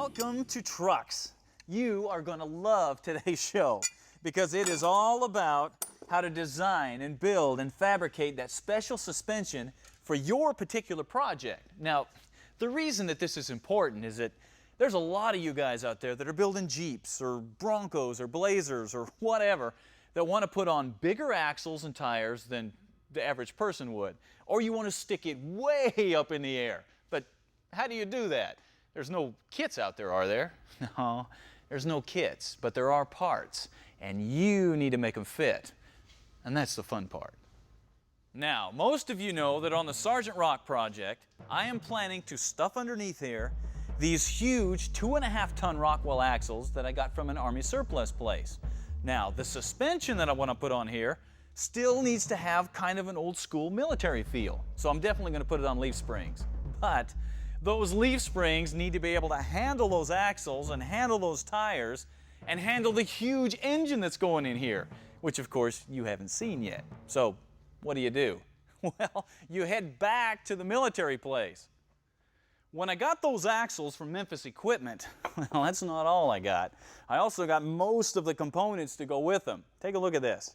Welcome to Trucks. You are going to love today's show because it is all about how to design and build and fabricate that special suspension for your particular project. Now, the reason that this is important is that there's a lot of you guys out there that are building Jeeps or Broncos or Blazers or whatever that want to put on bigger axles and tires than the average person would. Or you want to stick it way up in the air. But how do you do that? There's no kits out there, are there? No, there's no kits, but there are parts, and you need to make them fit. And that's the fun part. Now, most of you know that on the Sergeant Rock project, I am planning to stuff underneath here these huge 2.5-ton Rockwell axles that I got from an Army surplus place. Now, the suspension that I want to put on here still needs to have kind of an old school military feel. So I'm definitely going to put it on leaf springs. But those leaf springs need to be able to handle those axles and handle those tires and handle the huge engine that's going in here, which of course you haven't seen yet. So what do? Well, you head back to the military place. When I got those axles from Memphis Equipment, well, that's not all I got. I also got most of the components to go with them. Take a look at this.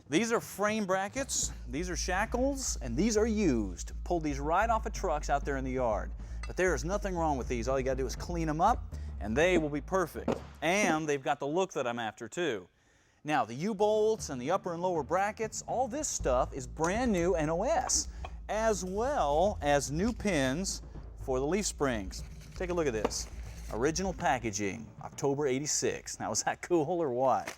These are frame brackets, these are shackles, and these are used. Pulled these right off of trucks out there in the yard. But there is nothing wrong with these. All you gotta do is clean them up, and they will be perfect. And they've got the look that I'm after too. Now, the U-bolts and the upper and lower brackets, all this stuff is brand new NOS, as well as new pins for the leaf springs. Take a look at this. Original packaging, October '86. Now, is that cool or what?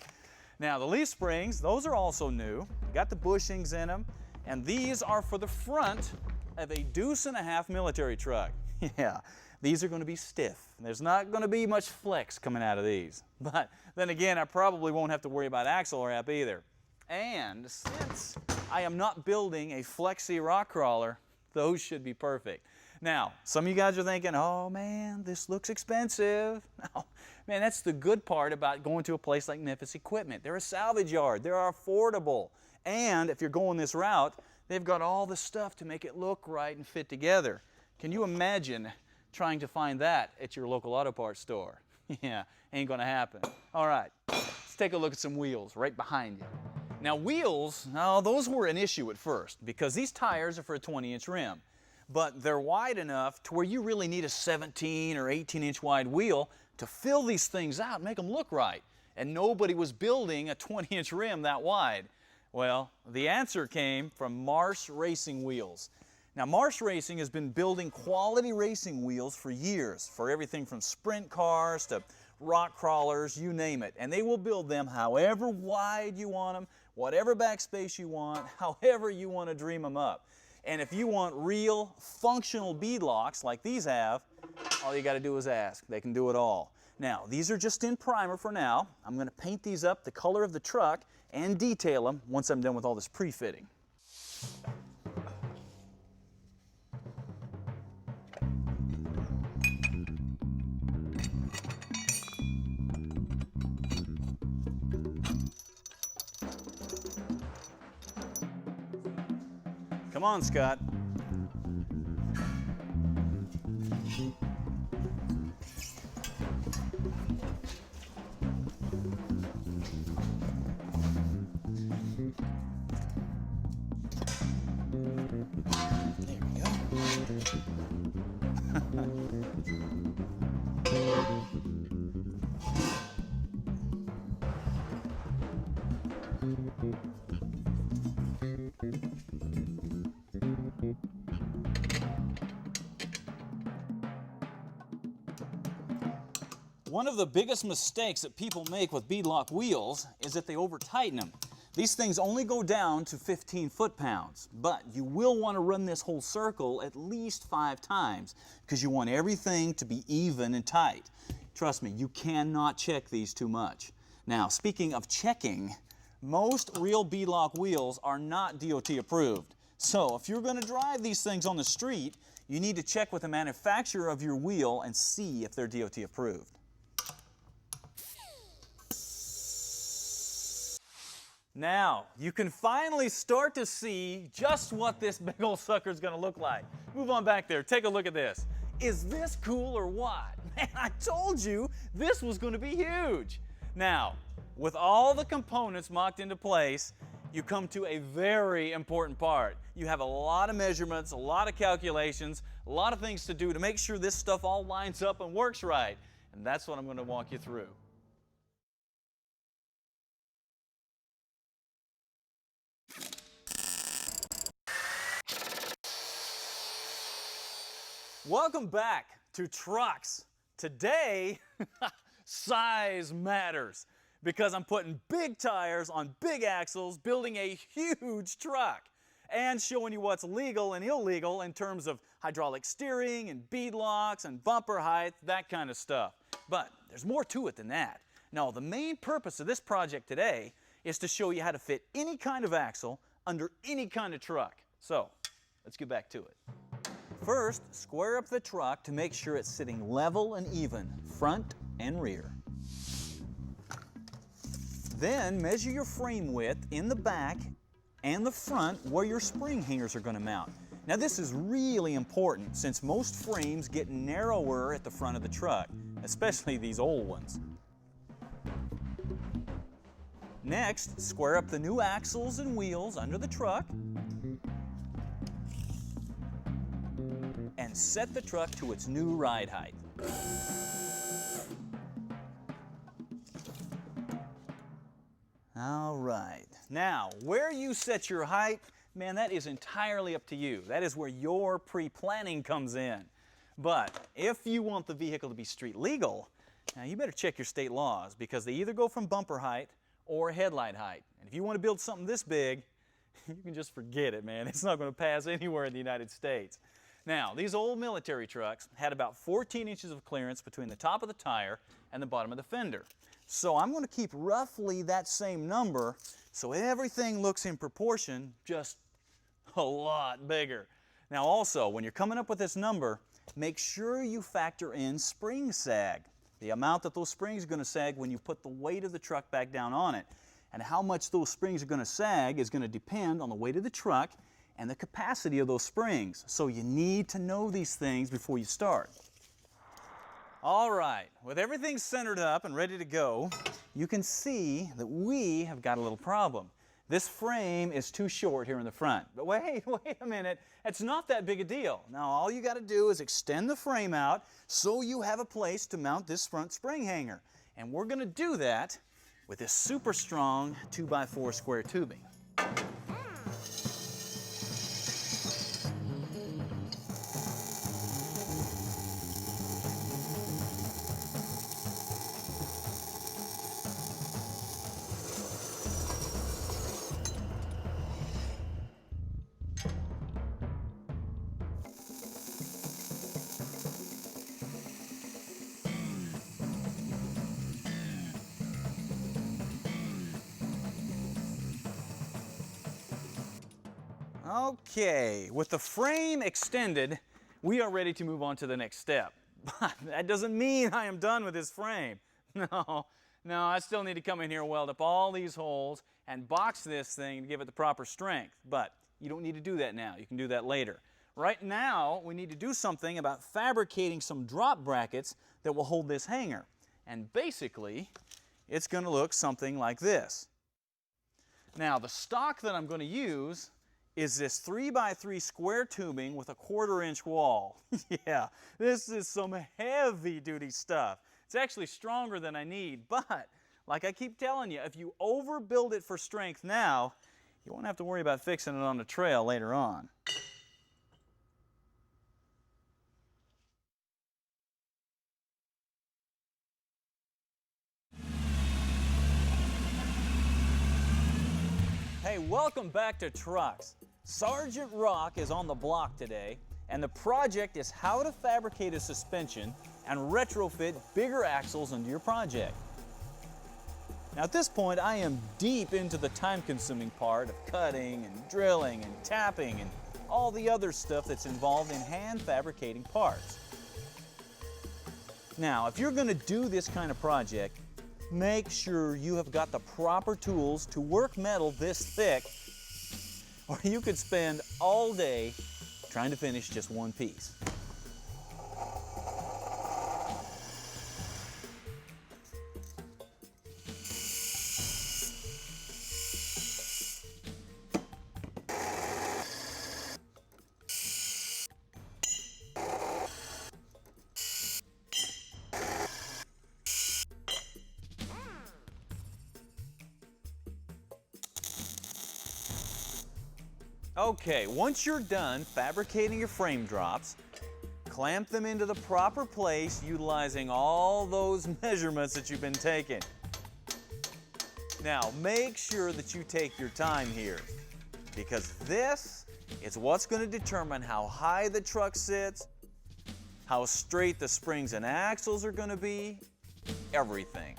Now, the leaf springs, those are also new. You got the bushings in them, and these are for the front of a 1.5 deuce military truck. Yeah, these are going to be stiff. There's not going to be much flex coming out of these. But then again, I probably won't have to worry about axle wrap either. And since I am not building a flexi rock crawler, those should be perfect. Now, some of you guys are thinking, oh man, this looks expensive. No, man, that's the good part about going to a place like Memphis Equipment. They're a salvage yard. They're affordable. And if you're going this route, they've got all the stuff to make it look right and fit together. Can you imagine trying to find that at your local auto parts store? Yeah, ain't gonna happen. All right, let's take a look at some wheels right behind you. Now wheels, those were an issue at first because these tires are for a 20-inch rim. But they're wide enough to where you really need a 17 or 18-inch wide wheel to fill these things out and make them look right. And nobody was building a 20-inch rim that wide. Well, the answer came from Marsh Racing Wheels. Now, Marsh Racing has been building quality racing wheels for years, for everything from sprint cars to rock crawlers, you name it. And they will build them however wide you want them, whatever backspace you want, however you want to dream them up. And if you want real functional bead locks like these have, all you got to do is ask. They can do it all. Now, these are just in primer for now. I'm going to paint these up the color of the truck and detail them once I'm done with all this pre-fitting. Come on, Scott. There we go. One of the biggest mistakes that people make with beadlock wheels is that they over-tighten them. These things only go down to 15 foot-pounds, but you will want to run this whole circle at least 5 times because you want everything to be even and tight. Trust me, you cannot check these too much. Now, speaking of checking, most real beadlock wheels are not DOT approved. So if you're going to drive these things on the street, you need to check with the manufacturer of your wheel and see if they're DOT approved. Now, you can finally start to see just what this big old sucker is going to look like. Move on back there. Take a look at this. Is this cool or what? Man, I told you this was going to be huge. Now, with all the components mocked into place, you come to a very important part. You have a lot of measurements, a lot of calculations, a lot of things to do to make sure this stuff all lines up and works right. And that's what I'm going to walk you through. Welcome back to Trucks. Today, size matters because I'm putting big tires on big axles, building a huge truck, and showing you what's legal and illegal in terms of hydraulic steering and bead locks and bumper height, that kind of stuff. But there's more to it than that. No, the main purpose of this project today is to show you how to fit any kind of axle under any kind of truck. So, let's get back to it. First, square up the truck to make sure it's sitting level and even, front and rear. Then measure your frame width in the back and the front where your spring hangers are going to mount. Now this is really important since most frames get narrower at the front of the truck, especially these old ones. Next, square up the new axles and wheels under the truck and set the truck to its new ride height. All right. Now, where you set your height, man, that is entirely up to you. That is where your pre-planning comes in. But if you want the vehicle to be street legal, now you better check your state laws because they either go from bumper height or headlight height. And if you want to build something this big, you can just forget it, man. It's not going to pass anywhere in the United States. Now, these old military trucks had about 14 inches of clearance between the top of the tire and the bottom of the fender. So I'm going to keep roughly that same number so everything looks in proportion, just a lot bigger. Now also, when you're coming up with this number, make sure you factor in spring sag, the amount that those springs are going to sag when you put the weight of the truck back down on it. And how much those springs are going to sag is going to depend on the weight of the truck and the capacity of those springs. So you need to know these things before you start. All right, with everything centered up and ready to go, you can see that we have got a little problem. This frame is too short here in the front. But wait a minute, it's not that big a deal. Now all you got to do is extend the frame out so you have a place to mount this front spring hanger. And we're going to do that with this super strong 2x4 square tubing. Okay, with the frame extended, we are ready to move on to the next step. But that doesn't mean I am done with this frame. No, I still need to come in here, weld up all these holes, and box this thing to give it the proper strength. But you don't need to do that now. You can do that later. Right now, we need to do something about fabricating some drop brackets that will hold this hanger. And basically, it's going to look something like this. Now, the stock that I'm going to use is this 3x3 square tubing with a 1/4 inch wall. Yeah, this is some heavy-duty stuff. It's actually stronger than I need, but like I keep telling you, if you overbuild it for strength now, you won't have to worry about fixing it on the trail later on. Hey, welcome back to Trucks. Sergeant Rock is on the block today, and the project is how to fabricate a suspension and retrofit bigger axles into your project. Now at this point, I am deep into the time-consuming part of cutting and drilling and tapping and all the other stuff that's involved in hand fabricating parts. Now, if you're going to do this kind of project, make sure you have got the proper tools to work metal this thick, or you could spend all day trying to finish just one piece. Okay, once you're done fabricating your frame drops, clamp them into the proper place utilizing all those measurements that you've been taking. Now, make sure that you take your time here, because this is what's going to determine how high the truck sits, how straight the springs and axles are going to be, everything.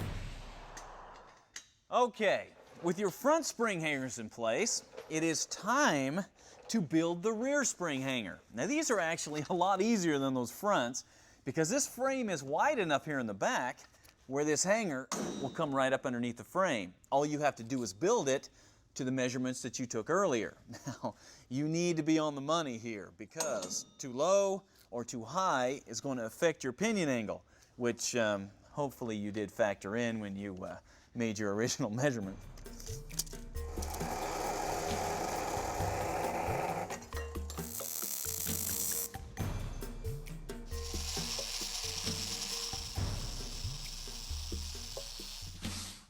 Okay, with your front spring hangers in place, it is time to build the rear spring hanger. Now, these are actually a lot easier than those fronts because this frame is wide enough here in the back where this hanger will come right up underneath the frame. All you have to do is build it to the measurements that you took earlier. Now, you need to be on the money here because too low or too high is going to affect your pinion angle, which hopefully you did factor in when you made your original measurement.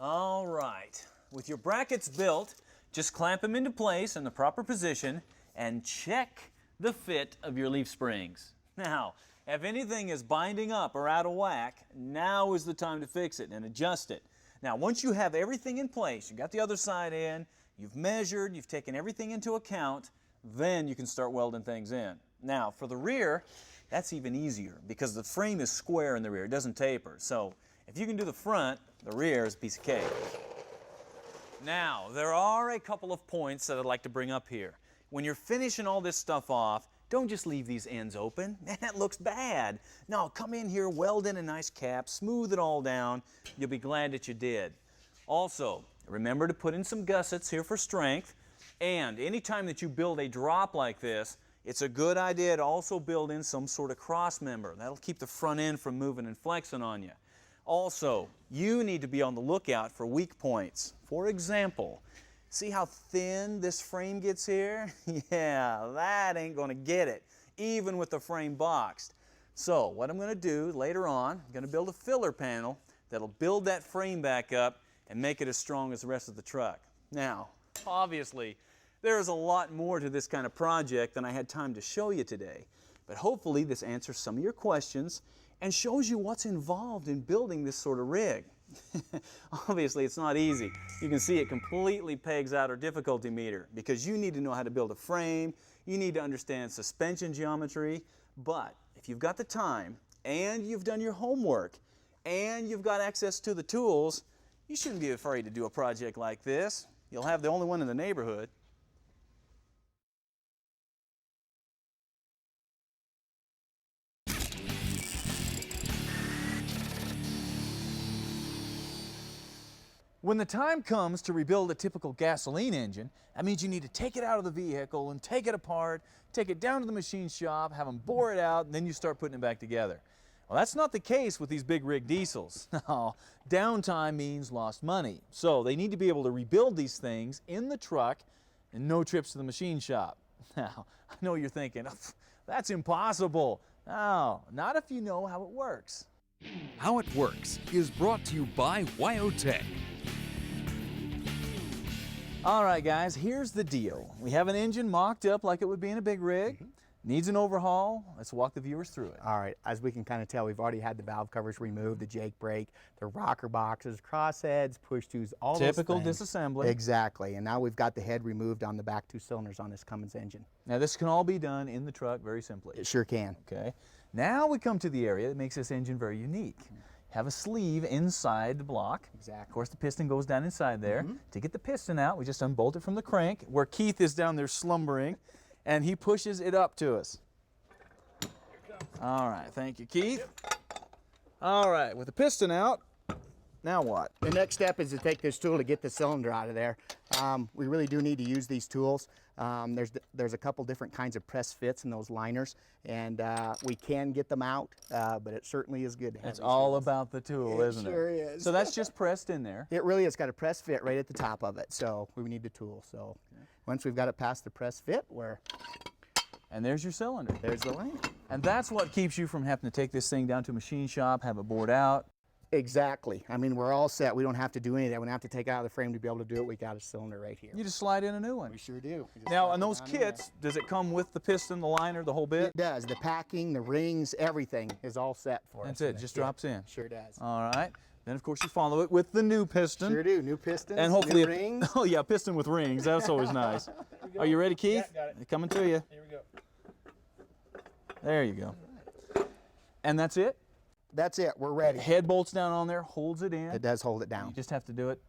All right, with your brackets built, just clamp them into place in the proper position and check the fit of your leaf springs. Now, if anything is binding up or out of whack, now is the time to fix it and adjust it. Now, once you have everything in place, you got the other side in, you've measured, you've taken everything into account, then you can start welding things in. Now, for the rear, that's even easier because the frame is square in the rear, it doesn't taper. So, if you can do the front, the rear is a piece of cake. Now, there are a couple of points that I'd like to bring up here. When you're finishing all this stuff off, don't just leave these ends open. Man, that looks bad. No, come in here, weld in a nice cap, smooth it all down. You'll be glad that you did. Also, remember to put in some gussets here for strength. And anytime that you build a drop like this, it's a good idea to also build in some sort of cross member. That'll keep the front end from moving and flexing on you. Also, you need to be on the lookout for weak points. For example, see how thin this frame gets here? Yeah, that ain't going to get it, even with the frame boxed. So what I'm going to do later on, I'm going to build a filler panel that'll build that frame back up and make it as strong as the rest of the truck. Now, obviously, there's a lot more to this kind of project than I had time to show you today. But hopefully this answers some of your questions and shows you what's involved in building this sort of rig. Obviously, it's not easy. You can see it completely pegs out our difficulty meter because you need to know how to build a frame, you need to understand suspension geometry, but if you've got the time and you've done your homework and you've got access to the tools, you shouldn't be afraid to do a project like this. You'll have the only one in the neighborhood. When the time comes to rebuild a typical gasoline engine, that means you need to take it out of the vehicle and take it apart, take it down to the machine shop, have them bore it out, and then you start putting it back together. Well, that's not the case with these big rig diesels. No, downtime means lost money. So they need to be able to rebuild these things in the truck and no trips to the machine shop. Now, I know you're thinking, that's impossible. No, not if you know how it works. How It Works is brought to you by Wyotech. All right, guys, here's the deal. We have an engine mocked up like it would be in a big rig. Needs an overhaul. Let's walk the viewers through it. All right, as we can kind of tell, we've already had the valve covers removed, the Jake brake, the rocker boxes, crossheads, push tubes, all Typical those things. disassembly. Exactly, and now we've got the head removed on the back two cylinders on this Cummins engine. Now, this can all be done in the truck very simply. It sure can. Okay. Now we come to the area that makes this engine very unique. Have a sleeve inside the block. Exactly. Of course, the piston goes down inside there. To get the piston out, we just unbolt it from the crank, where Keith is down there slumbering, and he pushes it up to us. All right, thank you, Keith. All right, with the piston out, now what? The next step is to take this tool to get the cylinder out of there. We really do need to use these tools. There's a couple different kinds of press fits in those liners, and we can get them out, but it certainly is good to have. It's all about the tool, isn't it? Sure is. So that's just pressed in there. It really has got a press fit right at the top of it, so we need the tool. So once we've got it past the press fit, And there's your cylinder. there's the liner. And that's what keeps you from having to take this thing down to a machine shop, have it bored out. Exactly. I mean, we're all set. We don't have to do any of that. We don't have to take out of the frame to be able to do it. We got a cylinder right here. You just slide in a new one. We sure do. We just Now, slide on it those on in there. kits, does it come with the piston, the liner, the whole bit? It does. The packing, the rings, everything is all set for us. That's in it, the just kit. drops in. Sure does. All right. Then, of course, you follow it with the new piston. Sure do. New pistons, And hopefully, new rings. oh yeah, piston with rings. That's always nice. Are you ready, Keith? Yeah, got it. They're coming to you. Here we go. There you go. And that's it? That's it. We're ready. Head bolts down on there, holds it in. It does hold it down. You just have to do it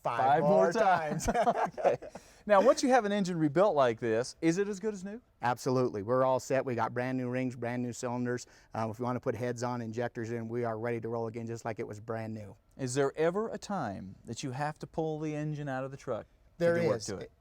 Five more times. Okay. Now, once you have an engine rebuilt like this, is it as good as new? Absolutely. We're all set. We got brand new rings, brand new cylinders. If you want to put heads on, injectors in, we are ready to roll again just like it was brand new. Is there ever a time that you have to pull the engine out of the truck There to do work is. to it?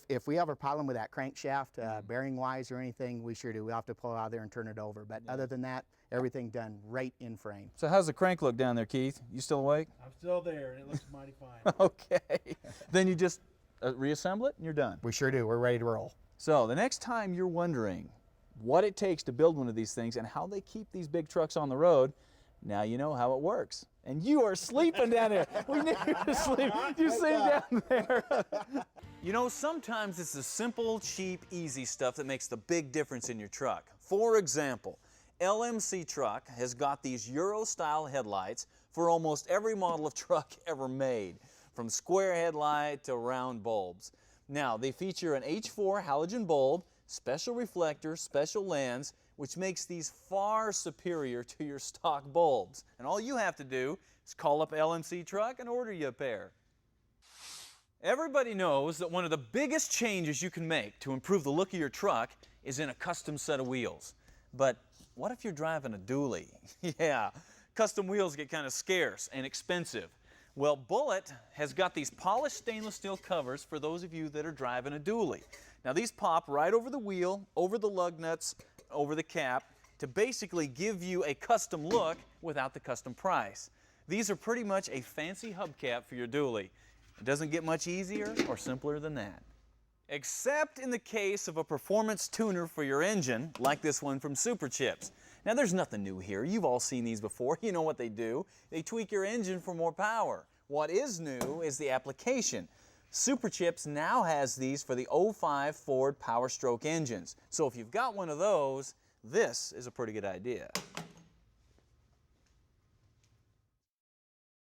If we have a problem with that crankshaft, bearing-wise or anything, we sure do. We have to pull it out of there and turn it over. But other than that, everything done right in frame. So how's the crank look down there, Keith? You still awake? I'm still there, and it looks mighty fine. Okay. Then you just reassemble it and you're done. We sure do. We're ready to roll. So the next time you're wondering what it takes to build one of these things and how they keep these big trucks on the road, now you know how it works. And you are sleeping down there. We need you to sleep. You sleep down there. You know, sometimes it's the simple, cheap, easy stuff that makes the big difference in your truck. For example, LMC Truck has got these Euro-style headlights for almost every model of truck ever made, from square headlight to round bulbs. Now, they feature an H4 halogen bulb, special reflector, special lens, which makes these far superior to your stock bulbs. And all you have to do is call up LMC Truck and order you a pair. Everybody knows that one of the biggest changes you can make to improve the look of your truck is in a custom set of wheels. But what if you're driving a dually? Yeah, custom wheels get kind of scarce and expensive. Well, Bullet has got these polished stainless steel covers for those of you that are driving a dually. Now these pop right over the wheel, over the lug nuts, over the cap, to basically give you a custom look without the custom price. These are pretty much a fancy hubcap for your dually. It doesn't get much easier or simpler than that. Except in the case of a performance tuner for your engine, like this one from Super Chips. Now there's nothing new here. You've all seen these before. You know what they do. They tweak your engine for more power. What is new is the application. Super Chips now has these for the 05 Ford Power Stroke engines. So if you've got one of those, this is a pretty good idea.